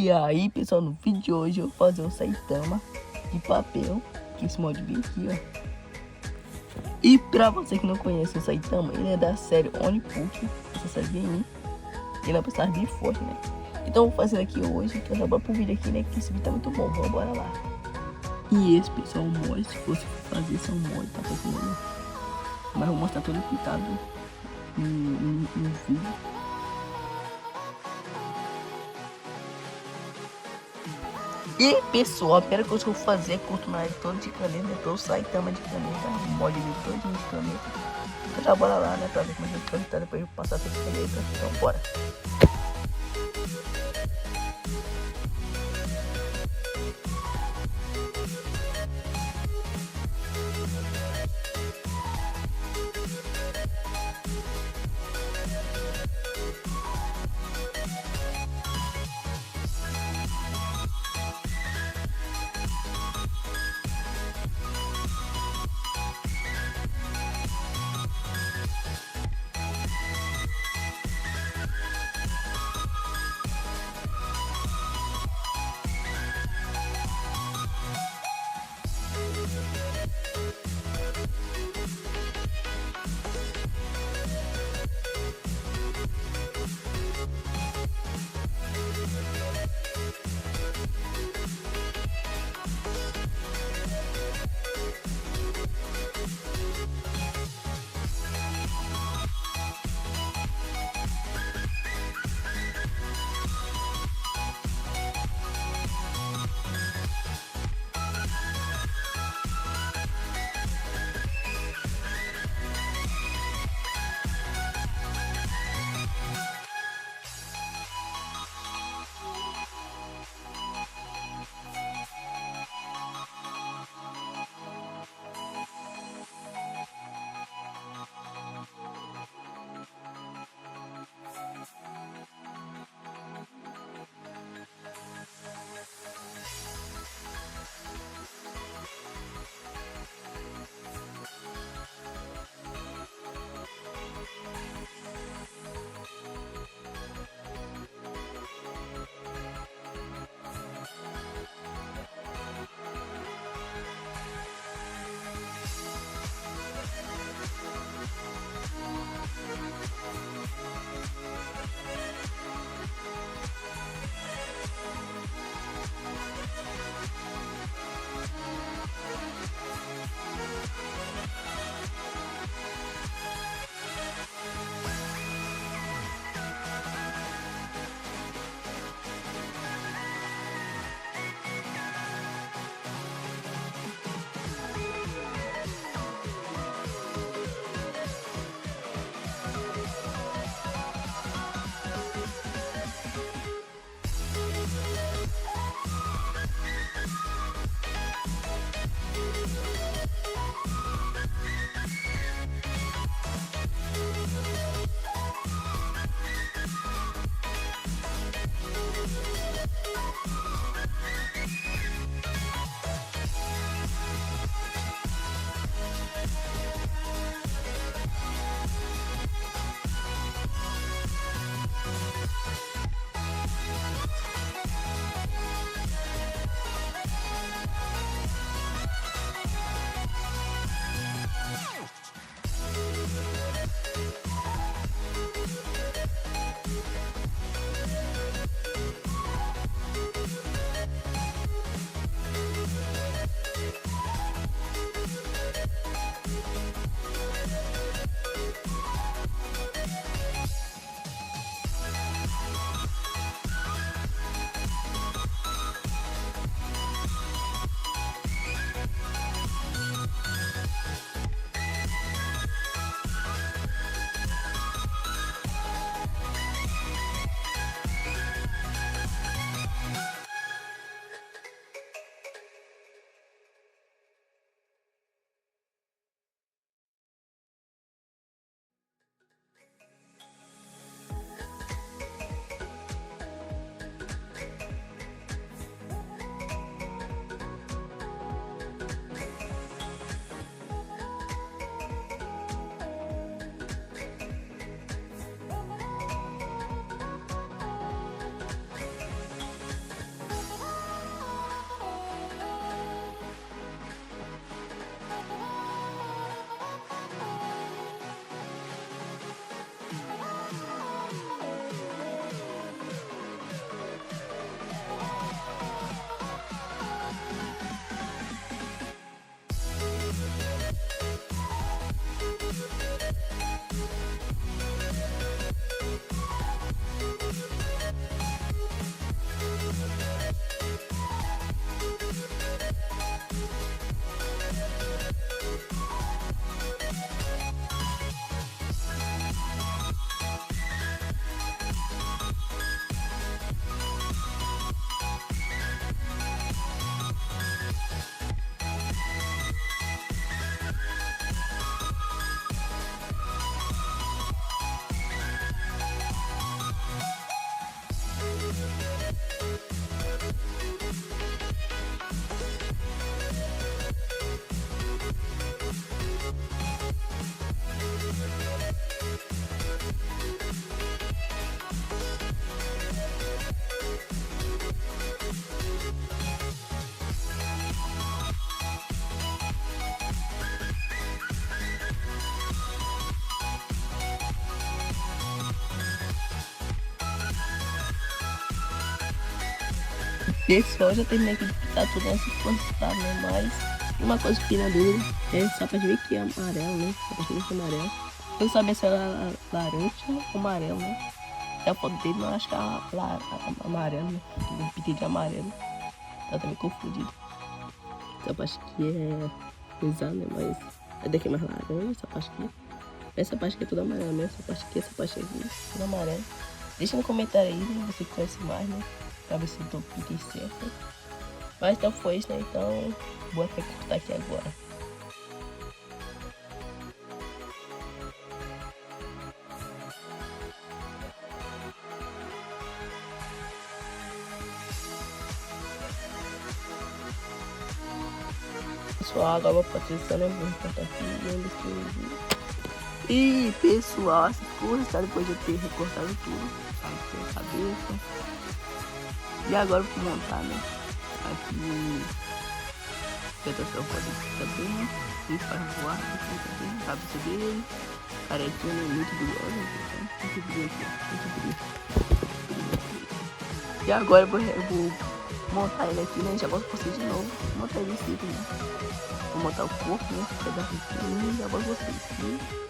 E aí pessoal, no vídeo de hoje eu vou fazer o SAITAMA de papel, que esse mod vem aqui, ó. E pra você que não conhece o SAITAMA, ele é da série Oniput, essa série bem, ele é um personagem bem forte, né? Então eu vou fazer aqui hoje, que eu já vou pro vídeo aqui, né, que esse vídeo tá muito bom, vamos bora lá. E esse pessoal, o mod, se fosse fazer esse é um mod, tá fazendo, mas eu vou mostrar todo pintado no vídeo. E pessoal, a primeira coisa que eu vou fazer é cortar ele todo de caneta, né? Pra eu SAITAMA de caneta, o mod dele todo de caneta. Então já bora lá, né? Pra ver como é que vai ficar, depois eu passar tudo de caneta. Então bora. Pessoal, já terminei aqui de pintar todas essas coisas, tá, né? Mas uma coisa que na dúvida é só pra ver que é amarelo, né? Só pra ver que é amarelo. Eu não sabia se era laranja ou amarelo, né? A foto dele não acho que é amarelo, né? Eu pintei de amarelo. Tá também confundido. Essa parte aqui é pesada, né? Mas essa daqui é mais laranja, essa parte aqui. Essa parte aqui é toda amarela mesmo. Essa parte aqui, toda amarela. Deixa no comentário aí, né? Você conhece mais, né? Pra ver se eu pintei certo. Mas então foi isso, né? Então vou até cortar aqui agora. Pessoal, agora vou patrocinar, né? Vou cortar aqui e pessoal, essas coisas, tá? Depois de eu ter recortado tudo, tá? Tem a cabeça. E agora eu vou montar, né? Aqui tenta ser o quadro também. E faz voar aqui também. A cabeça dele. Carequinha, né? Muito brilhosa. Muito brilho aqui, ó. Muito brilho. E agora eu vou montar ele aqui, né? Já volto com vocês de novo. Vou montar ele assim, né? Vou montar o corpo, né? Pedaço de e já volto com vocês.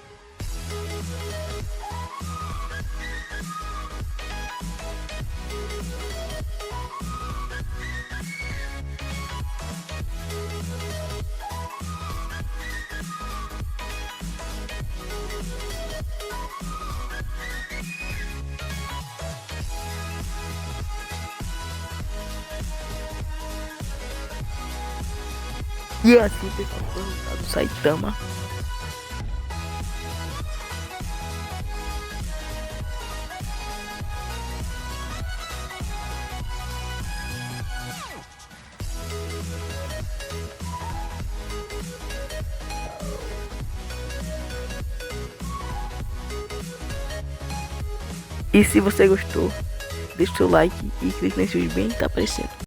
E assim pessoal, foi o resultado do Saitama. E se você gostou, deixa o seu like e clique nesse vídeo bem que tá aparecendo.